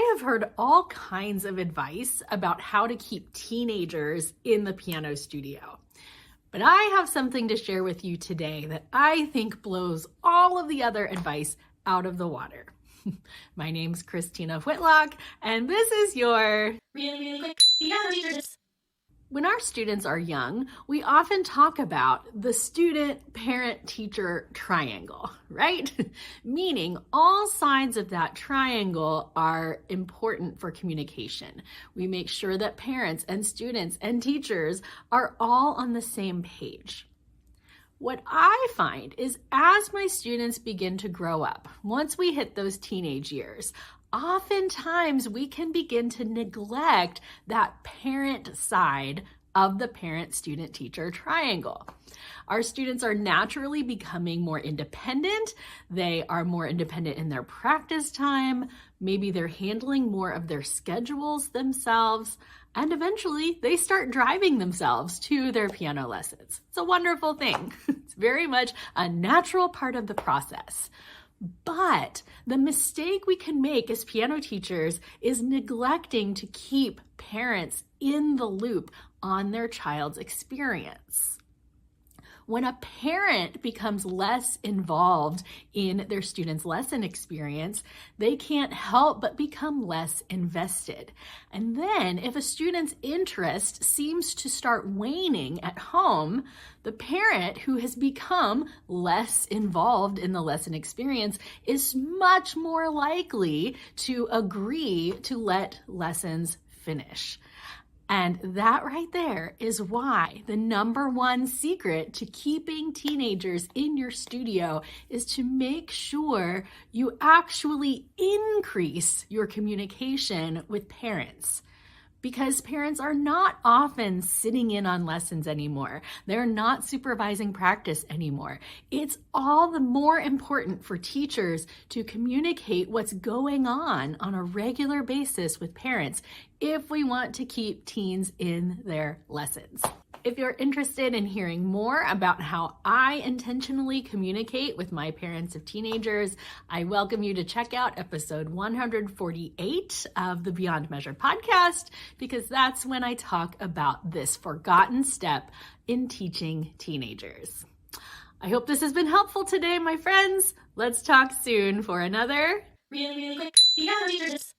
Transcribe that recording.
I have heard all kinds of advice about how to keep teenagers in the piano studio. But I have something to share with you today that I think blows all of the other advice out of the water. My name's Christina Whitlock, and this is your Really Quick Piano Teacher Tips. When our students are young, we often talk about the student-parent-teacher triangle, right? Meaning all sides of that triangle are important for communication. We make sure that parents and students and teachers are all on the same page. What I find is as my students begin to grow up, once we hit those teenage years, oftentimes we can begin to neglect that parent side of the parent-student-teacher triangle. Our students are naturally becoming more independent. They are more independent in their practice time. Maybe they're handling more of their schedules themselves. And eventually they start driving themselves to their piano lessons. It's a wonderful thing. It's very much a natural part of the process. But the mistake we can make as piano teachers is neglecting to keep parents in the loop on their child's experience. When a parent becomes less involved in their student's lesson experience, they can't help but become less invested. And then if a student's interest seems to start waning at home, the parent who has become less involved in the lesson experience is much more likely to agree to let lessons finish. And that right there is why the number one secret to keeping teenagers in your studio is to make sure you actually increase your communication with parents. Because parents are not often sitting in on lessons anymore. They're not supervising practice anymore. It's all the more important for teachers to communicate what's going on a regular basis with parents if we want to keep teens in their lessons. If you're interested in hearing more about how I intentionally communicate with my parents of teenagers, I welcome you to check out episode 148 of the Beyond Measure podcast, because that's when I talk about this forgotten step in teaching teenagers. I hope this has been helpful today, my friends. Let's talk soon for another Really Quick Piano Teacher Tips.